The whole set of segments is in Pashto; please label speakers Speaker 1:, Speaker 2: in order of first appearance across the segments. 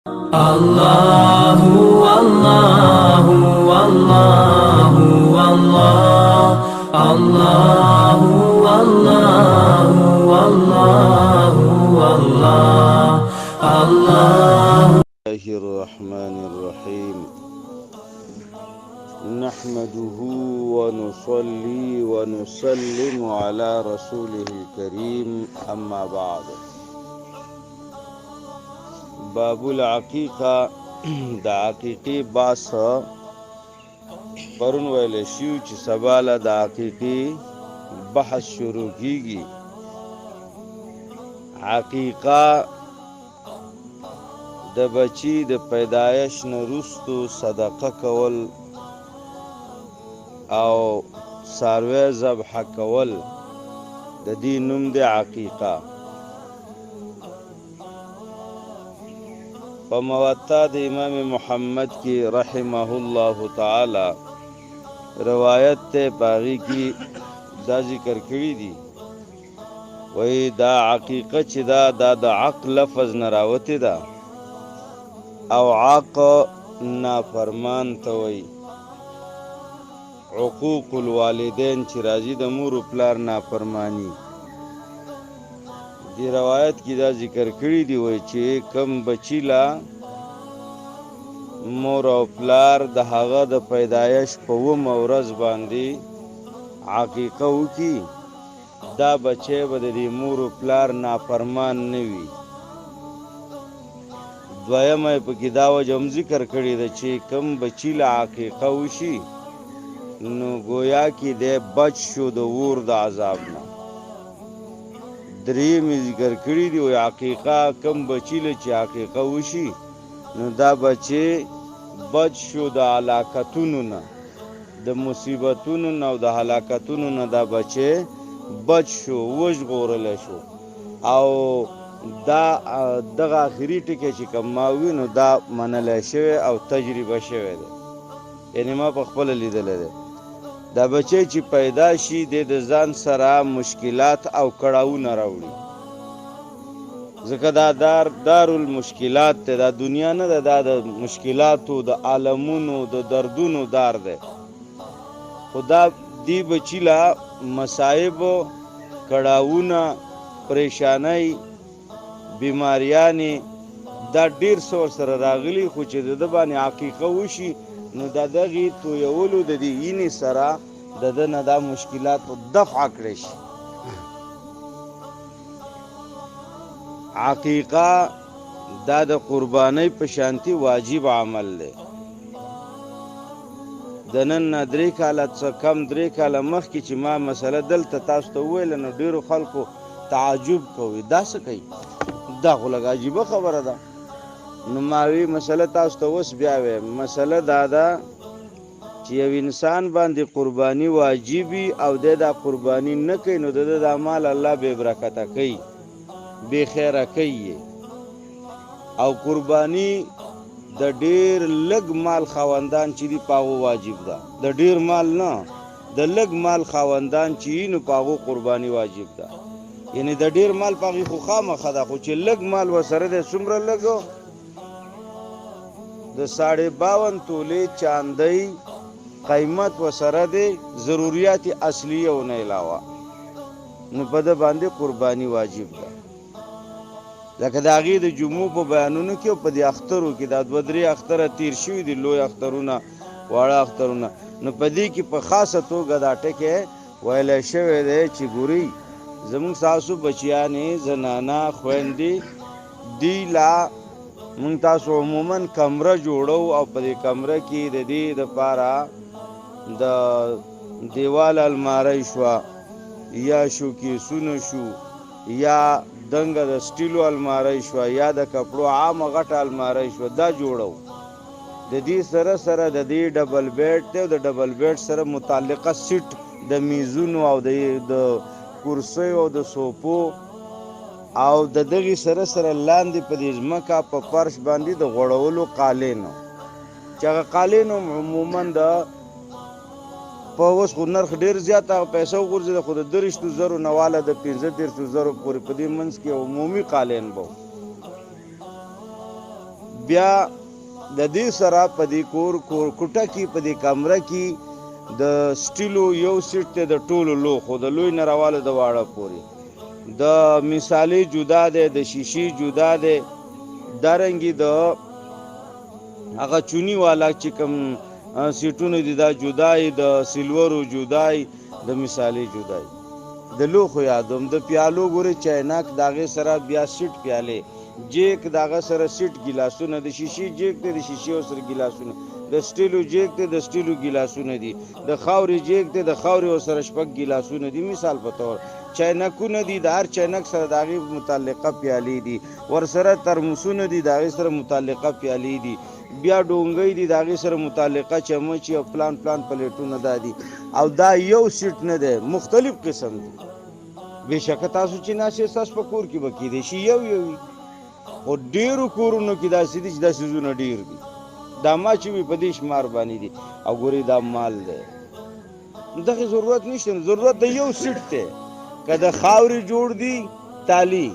Speaker 1: الله والله والله والله الله والله والله والله الله.
Speaker 2: الله الرحمن الرحيم نحمده ونصلي ونسلم على رسوله الكريم أما بعد. باب العقیقه د عقیقی باس پرون ویل شو چې سباله د عقیقی بحث شروع کیږي. عقیقه د بچی د پیدایش نه وروستو صدقه کول او څاروی ذبح کول د دې نوم د عقیقه. په موطا د امام محمد کی رحمه الله تعالی روایت ته باغی کی دا ذکر کړی دی وای دا عقیقه چې دا د عقل لفظ نه راوتی ده او عاق نافرمان ته وای. عقوق الوالدین چې راځي د مور او پلار نافرمانی. دی روایت کی دا ذکر کړی دی وای چې کم بچی لا مور او پلار د هغه د پیدایش په ورځ باندې عقیقه وکي دا بچی به د مور او پلار نافرمان نه وي. دویمه په کې دا وجه ذکر کړی دی چې کم بچی لا عقیقه وشي نو گویا کې د بچ شو د ور د عذاب نه. دریم ذکر کړی دی او عقیقه کم بچی له چې عقیقه وشي نو دا بچی بچ شو د هلاکتونو نه، د مصیبتونو نه او د هلاکتونو نه دا بچی بچ شو، وژغورل شو. او دا دغه آخري ټکی چې کوم ما وي نو دا منلی شوی او تجربه شوی دی، یعنې ما په خپله لیدلی دی. دا بچی چې پیدا شي د ځان سره مشکلات او کړاوونه راوړي، ځکه دا دارالمشکلات دی، دا دنیا نه ده، دا د مشکلاتو د عالمونو د دردونو دار دی. خو دا دی بچی له مصایب، کړاوونه، پریشانۍ، بیماریانې دا ډېر څه ورسره راغلي. خو چې د ده باندې عقیقه وشي نو د دغې تویولو د دې اینې سره د ده نه دا مشکلات دفع کړی شي. عقیقه دا د قربانۍ په شانتي واجب عمل دی. د نن نه 3 کاله څه کم 3 کاله مخکې چې ما مسله دلته تاسو ته وویله نو ډېرو خلکو تعجب کوي، دا څه کوي، دا خو لږ عجیبه خبره ده. نو ما وی مسله تاسو ته اوس بیا وایم. مسله دا ده چې یو انسان باندې قرباني واجبي او د دا قرباني نه کوي نو د دا مال الله بې برکته کوي، بې خیره کوي. او قرباني د ډېر لږ مال خاوندان چې دي په هغو واجب ده، د ډېر مال نه، د لږ مال خاوندان چې وي نو په هغو قرباني واجب ده. یعنې د ډېر مال په هغې خو خامخه ده، خو چې لږ مال ورسره دی څومره لږ د 52 تولې چاندۍ قیمت ورسره دی ضروریات اصلیه و نه علاوه، نو په ده باندې قرباني واجب ده. لکه د هغې د جمعو په بیانونو کې او په دې اخترو کې دا 2-3 اختره تیر شوي دي، لوی اخترونه، واړه اخترونه، نو په دې کې په خاصه توګه دا ټکی ویلی شوی دی چې ګورئ زموږ ستاسو بچیانې، زنانه، خویندې دی لا مونږ تاسو عموما کمره جوړو او په دې کمره کې د دې دپاره د دیوال الماری شوه یا شوکیسونه شو یا دنګه د سټیلو الماری شوه یا د کپړو عامه غټه الماری شوه، دا جوړو. د دې سره سره د دې ډبل بیډ دی او د ډبل بیډ سره متعلقه سیټ د میزونو او د کرسیو او د صوفو او د دغې سره سره لاندې په دې ځمکه په فرش باندې د غوړولو قالین، چې هغه قالین عموما د په اوس خو نرخ ډېر زیات هغه پیسه وغورځېده، خو د 30,000 نه واله د 15,000 پورې په دې منځ کې عمومي قالین به بیا د دې سره په دې کور کوټه کې په دې کمره کې د سټیلو یو سیټ ته د ټولو لوښو د لوی نه راواله د واړه پورې د مثالې جدا دی د شیشې جدا دی دارنګې د هغه چونی والا چې کوم سیټونه دي دا جدای د سیلورو جدای د مثالې جدای د لوښو یادوم د پیالو ګورې چاینک د هغې سره بیا سیټ پیالې جیک د هغه سره سیټ ګیلاسونه د شیشې جیک دی د شیشې سره ګیلاسونه د سټیلو جیک دی د سټیلو ګیلاسونه دي د خاورې جیک دی د خاورې سره شپږ ګیلاسونه دي مثال په طور چاینکونه دي د هر چاینک سره د هغې متعلقه پیالې دي ورسره ترموسونه دي د هغې سره متعلقه پیالې دي بیا ډونګۍ دي د هغې سره متعلقه چمچ او پلان پلیټونه دا دي او دا یو سیټ نه دی مختلف قسم دي بېشکه تاسو چې ناست ستاسو په کور کې به کیدای شي یو وي خو ډېرو کورونو کې داسې دي چې دا څیزونه ډېر دي دا ما چې وي په دې شمار باندې دي او ګورئ دا مال دی دغې ضرورت نشته ضرورت د یو سیټ دی که د خاورې جوړ دي تالي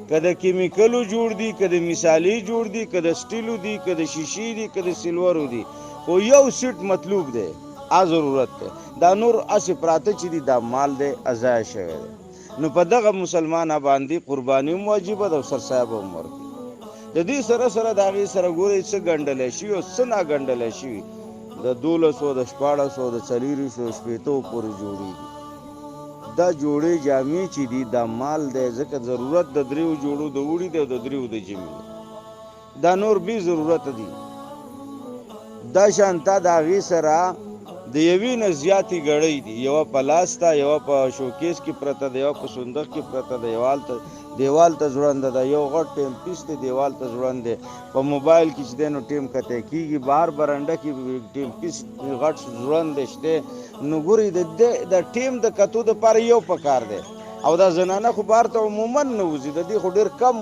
Speaker 2: که د کیمیکلو جوړ دي که د مثالې جوړ دي که د سټیلو دي که د شیشې دي که د سیلورو دي خو یو سیټ مطلوب دی ضرورت دی دا نور هسې پراته چې دي دا مال دی ضایع شوی دی نو په دغه مسلمانه باندې قرباني هم واجبه ده او سرسایه به هم ورکړي د دې سره سره د هغې سره ګورئ څه ګنډلی شوي او څه ناګنډلی شوي د 1200 د 1400 د 400 شپېتو پورې جوړېږي دا جوړې جامې چې دي دا مال دی ځکه ضرورت د 3 جوړو د اوړي دی او د 3 د ژمي دا نور بې ضرورت دي دا شانته د هغې سره د یوې نه زیاتې ګړۍ دي یوه په لاس ته یوه په شوکیس کې پرته ده یوه په صندوق کې پرته ده دیوال ته ځوړنده ده یو غټ ټیم پیس دی دیوال ته ځوړند دی په موبایل کې چې دی نو ټیم کتی کېږي بهر برنډه کې ټیم پیس غټ ځوړند شته نو ګورئ د ټیم د کتو دپاره یو پکار دی او دا زنانه خو بهر ته عموما نه وځي د دې خو ډېر کم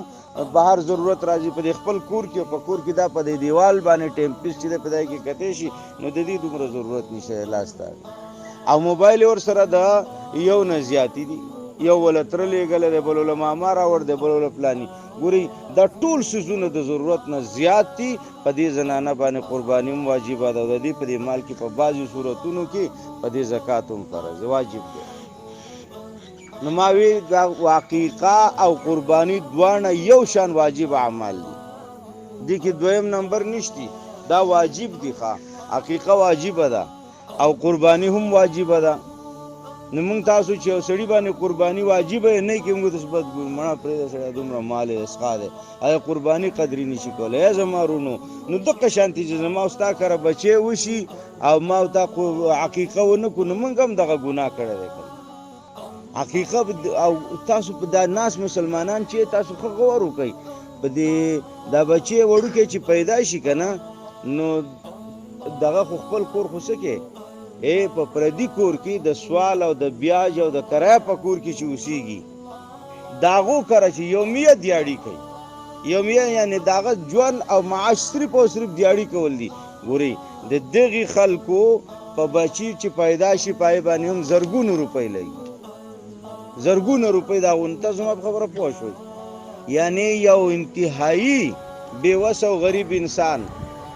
Speaker 2: بهر ضرورت راځي په دې خپل کور کې په کور کې دا په دې دیوال باندې ټیم پیس چې دی په دی کې کتی شي نو د دې دومره ضرورت نشته لاس ته او موبایل ورسره د یو نه زیاتې دي یو وله تره لېږلی دی بل وله ماما راوړ دی بل وله پلاني ګورئ دا ټول څیزونه د ضرورت نه زیات دي په دې زنانه باندې قرباني هم واجبه ده او د دې په دې مال کې په بعضې صورتونو کې په دې زکات هم فرض واجب دی نو ما وی دا عقیقه او قرباني دواړه یو شان واجب اعمال دي دې کې دویم نمبر نشتی دا واجب دي ښه عقیقه واجبه ده او قرباني هم واجبه ده نو موږ تاسو چې یو سړي باندې قرباني واجبه یې نه کوي موږ تاسو بد ګورو مړه پرېږده سړی دومره مال یې اسقا دی هغه قرباني قدرې نشي کولی ای زما ورونو نو دقه شانتې چې زما او ستا کره بچی وشي او ما او تا عقیقه ونه کړو نو موږ هم دغه ګناه کړی دی عقیقه او تاسو په دا ناس مسلمانان چې تاسو ښه غور وکئ په دې دا بچی وړوکی چې پیدا شي که نه نو دغه خو خپل کور خو څه کې په پردي کور کې د سوال او د بیاج او د کرایه په کور کې چې اوسېږي د هغو کره چې یومیه دیاړي کوي یومیه یعنې د هغه ژوند او معاش صرف او صرف دیاړي کول دي ګورئ د دغې خلکو په بچي چې پیدا شي په هغې باندې هم زرګونو روپۍ لګي زرګونه روپۍ د هغو ته زما په خبره پوه شوئ یعنې یو انتهایي بېوسه او غریب انسان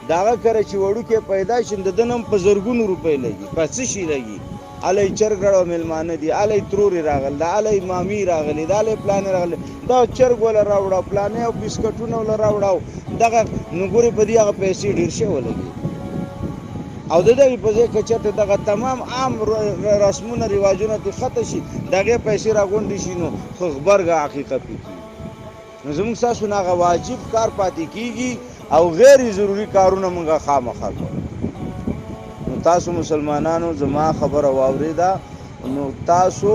Speaker 2: د هغه کره چې وړوکی پیدا شي د ده نه هم په زرګونو روپۍ لګي په څه شي لګي هلی چرګ راړه مېلمانه دي هلی ترورې راغلی دا هلی مامي راغلی دا هلی پلانې راغلی دا چرګ وله راوړه پلانې او بسکټونه وله راوړه دغه نو ګورې په دې هغه پیسې ډېر شی ولګي او د دغې په ځای که چېرته دغه تمام عام رسمونه رواجونه ترې ښته شي د هغې پیسې راغونډې شي نو خو غبرګه عقیقه پرې کېږي نو زموږ ستاسو نه هغه واجب کار پاتې کېږي او غیر ضروري کارونه موږ خامخا کوو نو تاسو مسلمانانو زما خبره واورېده نو تاسو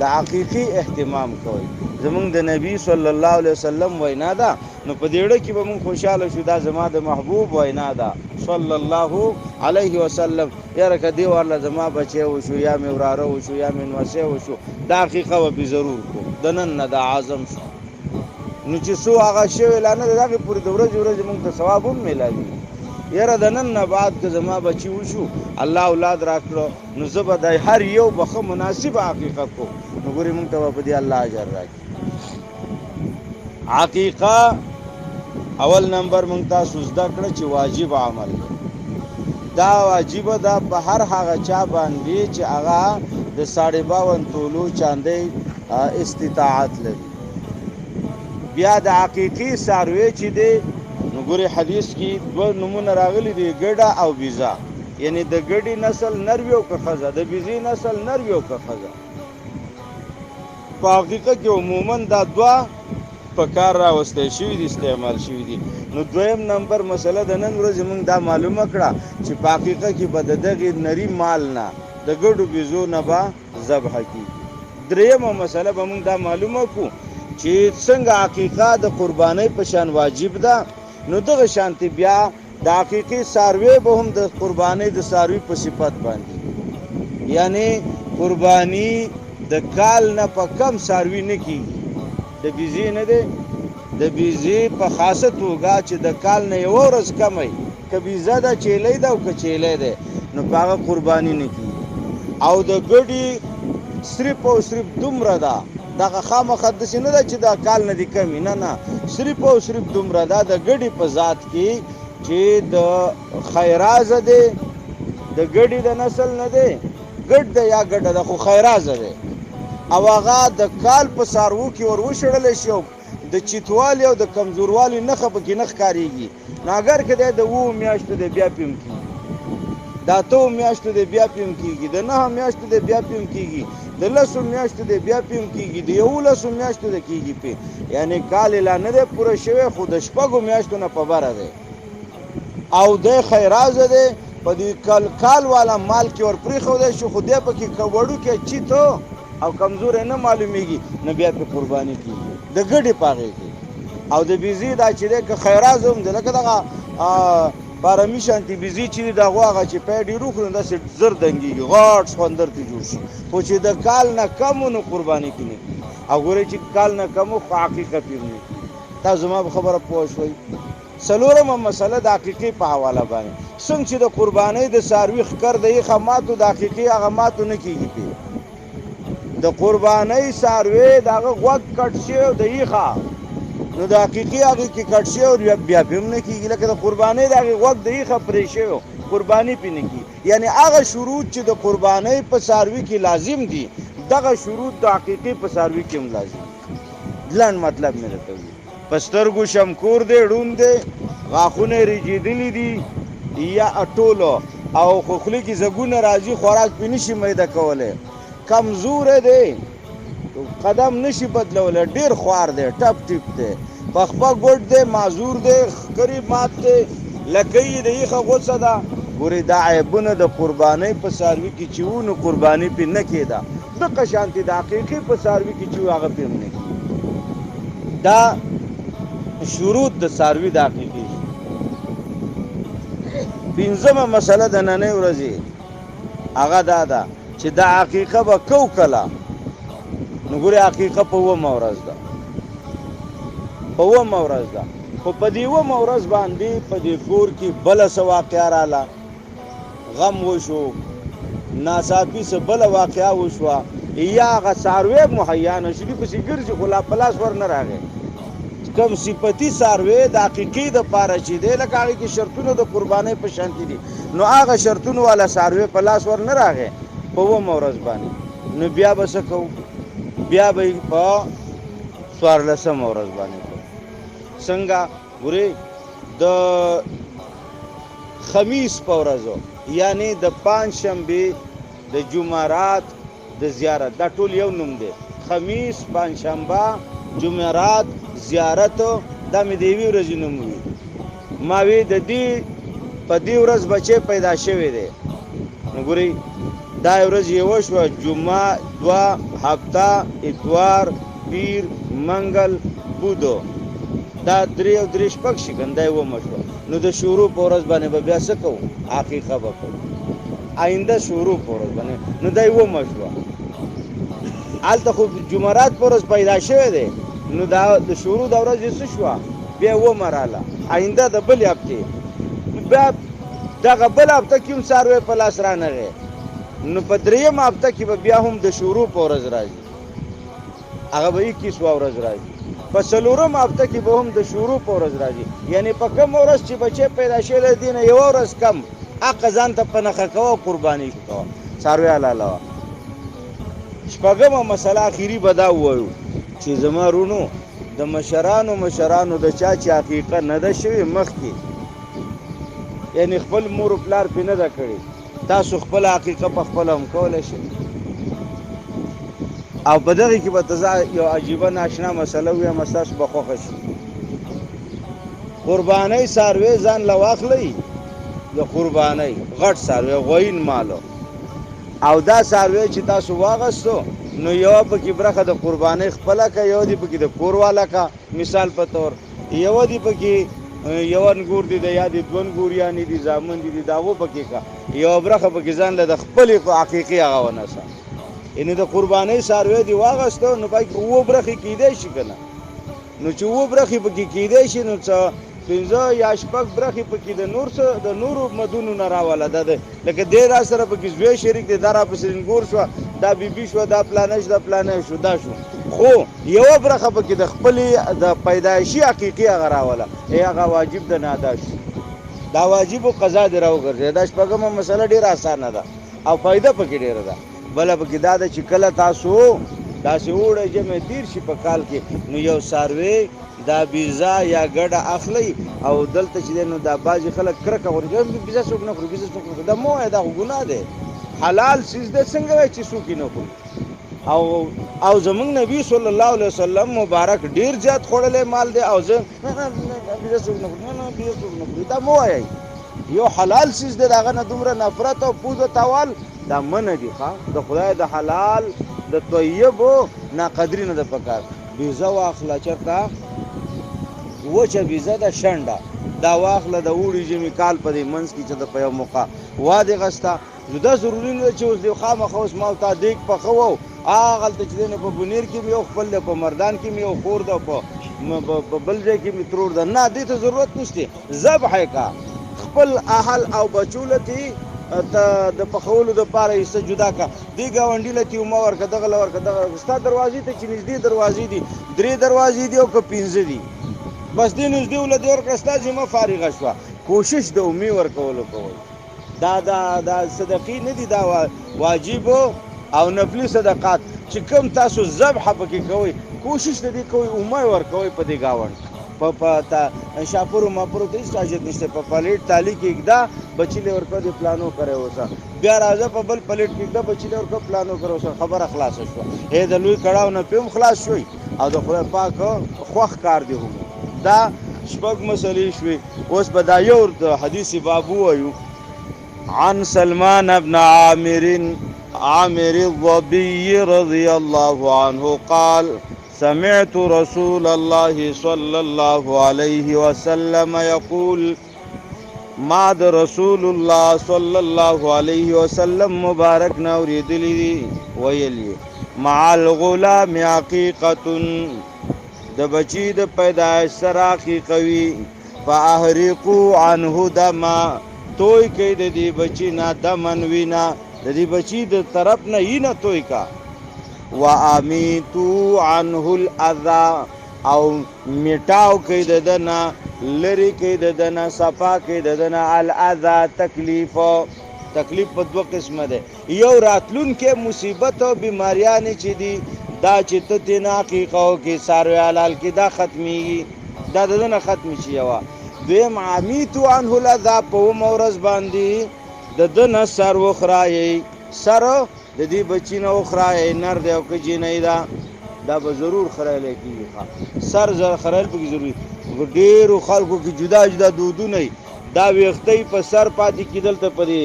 Speaker 2: د عقیقې اهتمام کوئ زمونږ د نبی صلی الله علیه وسلم وینا ده نو په دې اړه کې به موږ خوشحاله شو دا زما د محبوب وینا ده صلی الله علیه وسلم یاره که دې ورله زما بچی وشو یا مې وراره وشو یا مې نوسی وشو دا عقیقه به پې ضرور کړو د نن نه دا عازم شو نو چې څو هغه شوی لا نه د هغې پورې د ورځې موږ ته ثواب هم میلاوي یاره د نن نه بعد که زما بچي وشو الله اولاد راکړو نو زه به د هر یو به ښه مناسبه عقیقه کوم نو ګورې موږ ته به په دې الله اجر راکړي عقیقه اول نمبر مونږ تاسو زده کړه چې واجب عمل دا واجب ده په هر هغه چا باندې چې هغه د 52 تولو چاندی استطاعت لري. بیا د حقیقي څاروي چې دی نو ګورې حدیث کې دوه نمونه راغلي دي، ګډه او بیزه، یعنی د ګډي نسل نر وي او که ښځه، د بیزې نسل نر وي او که ښځه. په حقیقت کې عموما دا دوه په کار راوستی شوي دي، استعمال شوي دي. نو دویم نمبر مسله د نن ورځې موږ دا معلومه کړه چې په حقیقت کې به د دغې نري مال نه د ګډو بیزو نه به ذبح کېږي. دریمه مسله به موږ دا معلومه کړو چې څنګه عقیقه د قربانۍ په شان واجب ده، نو دغه شانتې بیا د حقیقي څاروی به هم د قربانۍ د څاروي په صفت باندې، یعنی قرباني د کال نه په کم څاروي نه کېږي. د بیزې نه دی، د بیزې په خاصه توګه چې د کال نه یوه ورځ کم وي، که بیزه ده چیلی ده او که چیلی دی نو په هغه قرباني نه کېږي. او د ګډي صرف او صرف دومره ده، دغه خامخا داسې نه ده چې د کال نه دي کمي، نه نه، صرف او صرف دومره ده د ګډي په ذات کې چې د خیرازه دی، د ګډي د نسل نه دی، ګډ ده یا ګډه ده خو خیرازه دی، او هغه د کال په څاروو کې ور وشړلی شي او د چیتوالي او د کمزوروالي نښه پکې نه ښکارېږي، نو اگر که دی د 7 میاشتو دی بیا پې هم کېږي، د 8 میاشتو دی بیا پې هم کېږي، د 9 میاشتو دی بیا پې هم کېږي، د 10 میاشتو دی بیا پې هم کېږي، د 11 میاشتو دی کېږي پې، یعنی کال یې لا نه دی پوره شوی خو د 6 میاشتو نه په بره دی او دی خیرازه دی. په دې کال والا مال کې ور پرېښودی شو خو دی پکې وړوکی چیتو او کمزور نه معلومیږي، نو بیا پې قرباني کېږي د ګډې په هغې کې. او د بیزې دا چې دی که خیراز هم دی لکه دغه بارمي شانتې بیزې چې دي د هغو هغه چې پی ډېر وکړو نو داسې زر دنګېږي، غټ سخوندر ترې جوړ شي، خو چې د کال نه کم و نو قرباني کې نه کېږي. او ګورئ چې کال نه کم و خو حقیقت یې نه کېږي. تاسو زما په خبره پوه شوئ. څلورمه مسله د حقیقي په حواله باندې، څنګه چې د قربانۍ د څاروي ښکر د یخه ماتو د حقیقي هغه ماتو نه کېږي پې، د قربانۍ څاروی د هغه غوږ کټ شي او د یخه نو د حقیقي هغې کې کټ شي او بیا پې هم نه کېږي، لکه د قربانۍ د هغې غوږ د یخه پرې شوی قرباني پې نه کېږي. یعنی هغه شروط چې د قربانۍ په څاروي کې لازم دي دغه شروط د حقیقي په څاروي کې هم لازم دي. لنډ مطلب مې درته وي، په سترګو شمکور دی، ړوند دی، غاښونه یې رېجېدلي دي یا ټولو او خوخلي کې زګونه راځي، خوراک پې نه شي میده کولی، کمزوره دی، قدم نشي بدلولی، ډېر خوار دی، ټپ ټیپ دی، پخپه ګوډ دی، معذور دی، ښکرې مات دی، لکۍ یې د یخه غوڅه ده. ګورې دا عیبونه د قربانۍ په څاروي کې چې وو نو قرباني پې نه کېده، دغه شانتې د حقیقي په څاروي کې چې وو هغه پې هم نه کېږي. دا شروط د څاروي د حقیقي. پنځمه مسله د نننۍ ورځې هغه دا ده چې دا عقیقه به کو کله، نو ګورې عقیقه په 9مه ورځ ده، په 9مه ورځ ده، خو په دې 9مه ورځ باندې په دې کور کې بله څه واقعه راله، غم وشو، ناڅاپي څه بله واقعه وشوه، یا هغه څاروی مهیا نه شو، دې پسې ګرځي خو لا په لاس ور نه راغی. کم صفتي څاروی د حقیقي دپاره چې دی لکه هغې کې شرطونه د قربانۍ په شانتې دي، نو هغه شرطونو والا څاروی په لاس ور نه راغی په 9مه ورځ باندې، نو بیا به څه کوو؟ بیا به یې په 14مه ورځ باندې کوو. څنګه؟ ګورې د خمیس په ورځو، یعنی د پنجشنبې د جمعرات د زیارت، دا ټول یو نوم دی، خمیس، پنجشنبه، جمعرات، زیارت، دا مې د یوې ورځې نوم وي. ما وی د دې په دې ورځ بچی پیدا شوی دی، نو ګورئ دا ورځ یوه شوه، جمعه، 2 هفته، اتوار، پیر، منګل، بودو، دا 3 او 3 شپږ شي که نه، دا 9مه شوه. نو د شروع په ورځ باندې به بیا څه کوو؟ عقیقه به کوو، آینده شروع په ورځ باندې، نو دا 9مه شوه. هلته خو جمعرات په ورځ پیدا شوی دی، نو دا د شروع د ورځې څه شوه؟ بیا 9مه راله، آینده د بلې هفتې، بیا دغه بل هفته کې هم څاروی په لاس رانغی، نو په 3مه هفته کې به بیا هم د شروع په ورځ راځي. هغه به 21 ورځ راځي. په څلورم هفته کې به هم د شروع په ورځ راځي، یعنی په کوم ورځ چې بچی پیدا شوی دی نه یوه ورځ کم حق ځان ته په نښه کوه، قرباني کوه، څاروی حلاله وه. شپږمه مسله اخري به دا ووایو چې زما رونو د مشرانو د چا چې عقیقه نه ده شوې مخکې، یعنی خپل مور و پلار پې نه ده کړې، تاسو خپل عقیقه په خپله هم کولی شئ. او په دغې کې به ته یو عجیبه ناشنا مسله ووایم، ستاسو به خوښه شي. قربانۍ څاروی ځان له واخلئ، د قربانۍ غټ څاروی غوین مالو، او دا څاروی چې تاسو واغستو نو یوه پکې برخه د قربانۍ خپله که، یوه دې پکې د کور والا که، مثال په طور یوه دې پکې یو انګور دي یا دې دوه انګوریانې دي زامن دي د هغو پکې که، یوه برخه پکې ځان له د خپلې حقیقي هغه ونیسه. یعنې د قربانۍ څاروی دې واغسته نو پکې 7 برخې کیدی شي که نه، نو چې 7 برخې پکې کیدی شي نو څه 5 یا 6 برخې پکې د نورو مدونو نه راوله. دا لکه دی را سره پکې زوی شریک دی، دا را پسې انګور شوه، دا بیبي شوه، دا پلانی شو، دا پلانی شو، دا شو، خو یوه برخه پکې د خپلې د پیدایشي حقیقي هغه راوله، هغه واجب ده نه ادا شي. دا واجب و قضا دې راوګرځي. دا شپږمه مسله ډېره اسانه ده او فایده پکې ډېره ده. بله پکې دا ده چې کله تاسو داسې اوړی جمع تیر شي په کال کې نو یو څاروی دا بیزا یا ګډه اخلئ، او دلته چې دی نو دا بعضې خلک کرکه غورځوي، بیزه څوک نه خوري، بیزه څوک نه خوري. دا مه وایه، دا خو ګناه دی، حلال څیز دی، څنګه وایي چې څوک یې نه خوري. او زمونږ نبي صلی الله علیه وسلم مبارک ډېر زیات خوړلی مال دی، او زه بیزه څوک نه خوري، نه بیزه څوک نه خوري، دا مه وایئ. یو حلال څیز دی، د هغه نه دومره نفرت او پوز و تاوال دا منه دي. ښه، د خدای د حلال د طیبو ناقدري نه ده پکار. بیزه واخله، چېرته وچه بیزه ده شنډه، دا واخله د اوړي ژمي کال په دې منځ کې چې د په یو موقع وا دې غسته. دا ضروري نه ده چې اوس دې خامخا اوس ما او تا دیګ پخوو، هغلته چې دی نو په بونیر کې مې یو خپل دی، په مردان کې مې یو خور ده، په بل ځای کې مې ترور ده. نه، دې ته ضرورت نشته. ذبح یې کا، خپل اهل او بچو لتې د پخولو دپاره حصه جدا کا، دې ګاونډي له تیومه ورکه، دغه له ورکه، دغه ستا دروازې ته چې نږدې دروازې دي 3 دروازې دي او که 5 دي، بس دې نږدې وله دې ورکړه، ستا ذمه فارغه شوه. کوشش د امي ورکولو کوئ. دا صدقې نه دي، دا واجب او نفلي صدقات چې کوم تاسو ذبحه پکې کوئ، کوشش د دې کوئ امه ورکوئ په دې ګاونډ. په شاپورو ماپورو ته هېڅ حاجت نشته. په پلیټ تالي کې ږده، بچي له ورکوه دې پلانو کری اوسه، بیا راځه په بل پلیټ کې ږده، بچي له ورکوه پلانو کری اوسه. خبره خلاصه شوه. د لوی کړاو نه پې هم خلاص شوئ، او د خدای پاک خوښ کار دی هم. دا شپږ مسلې شوې. اوس به دا یو د حدیث باب ووایو. عن سلمان بن عامر الضبي رضي الله عنه قال سمعت رسول الله صلى الله عليه وسلم يقول، ما د رسول الله صلى الله عليه وسلم مبارک نوریدلی دی ویلی، مع الغلام عقیقة، د بچی د پیدایش سره عقیقه وي، فاحرقوا عنه دما، توی کوي د دې بچی نه دمن وینا، د دې بچی د طرف نه وینه توی کا. وامیتو عنه الاذى، او میټاو کوي د دنه، لري کوي د دنه، صفا کوي د دنه الاذى، تکلیف په 2 قسمه ده. یو راتلونکې مصیبت او بیماریانې چې دي دا چې ته ترې نه عقیقه وکړې څاروی حلال کې، دا ختمیږي، دا د دنه ختمې شي. یوه دویم عمیتو عنه الاذى، په 9 ورځ باندې د دنه سر وخرایئ، سر د دې بچی نه وخرایئ، نر دی او که جینۍ ده، دا به ضرور خرایلی کېږي. سر زر خرایل پکې ضروري. ډېرو خلکو کې جدا جدا دودونه وي، دا ویښتۍ په سر پاتې کېدل ته په دې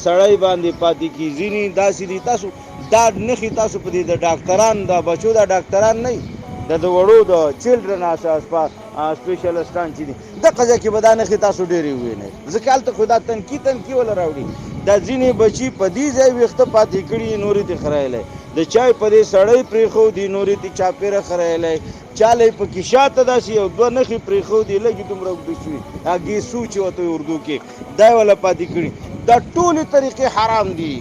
Speaker 2: سړی باندې پاتې کېږي. ځینې داسې دي، تاسو دا نښې تاسو په دې د ډاکټران، د بچو دا ډاکټران نه وي، د وړو د چلډرن سپیشلسټان چې دي، دغه ځای کې به دا نښې تاسو ډېرې ووینئ، ځکه هلته خو دا تنکي وله راوړي. دا ځینې بچي په دې ځای ویښته پاتې کړي، نورې ترې خرایلی، د چای په دې سړی پرېښودي، نورې ترې چاپېره خرایلی، چاله یې پکې شاته داسې 1-2 نښې پرېښودي، لږې دومره اوږده شوي، ګیسو چې ورته وي اردو کې، دا یې وله پاتې کړي. دا ټولې طریقې حرام دي.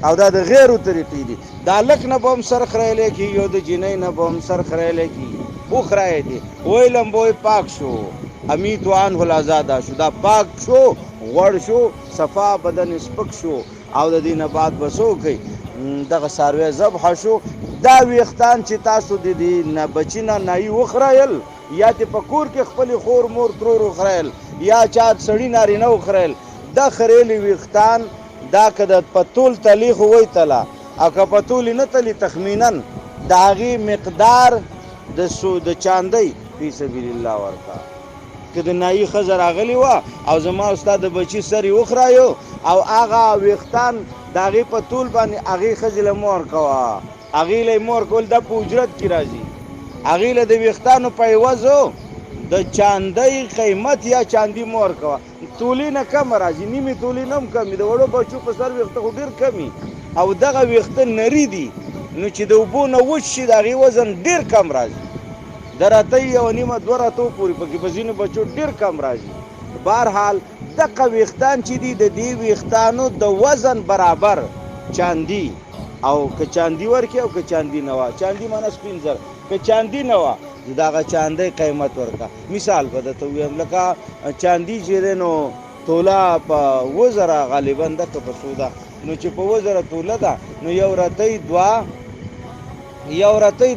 Speaker 2: او دا د غیرو طریقې دي. دا لک نه به هم سر خریلی کېږي او د جینۍ نه به هم سر خریلی کېږي. وخرایې دي وی لمبوی پاک شو امیت عنه الازاده شو، دا پاک شو، غوړ شو، صفا بدن سپک شو او د دې نه بعد به څه وکړئ دغه څاروی ذبحه شو. دا ویښتان چې تاسو د دې نه بچي نه نایي وخرایل یا دې په کور کې خپلې خور مور ترور وخرایل یا چا سړي نارینه وخرایل، دا خریلي ویښتان دا که د پتول تلی خو وی تله او که پتول نه تلی تخمینا د هغې مقدار د چاندۍ فی سبیل الله ورکړه. که د نایي ښځه راغلې وه او زما استاد د بچي سر یې وخرایو او هغه ویښتان د هغې په طول باندې هغې ښځې له مه ورکوه، هغې له یې مه ورکول دا په اجرت کې راځي. هغې له د ویښتانو په عوض د چاندۍ قیمت یا چاندي مه ورکوه. تولې نه کمه راځي، نیمې تولې نه هم کمې، د وړو بچو په سر ویښته خو ډېر کمي او دغه ویښته نري دي نو چې د اوبو نه وچ شي د هغې وزن ډېر کم راځي. د راتۍ یوه نیمه دوه راتو پورې پکې په ځینو بچو ډېر کم راځي. بهرحال دغه ویښتان چې دي د دې ویښتانو د وزن برابر چاندي او که چاندي ورکړي او که چاندي نه وه، چاندي معنی سپین زر، که چاندي نه وه د هغه چاندۍ قیمت ورکړه. مثال به درته ووایم لکه چاندي چې دی نو توله په 2000 غالبا ده که په څو ده، نو چې په 2000 توله ده نو یو رتۍ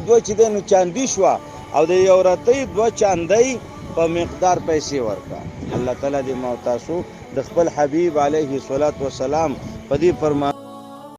Speaker 2: دوه چې دی نو چاندي شوه او د یو رتۍ دوه چاندۍ په مقدار پیسې ورکړه. الله تعالی دې ما او تاسو د خپل حبیب علیه الصلاة والسلام په دې فرمان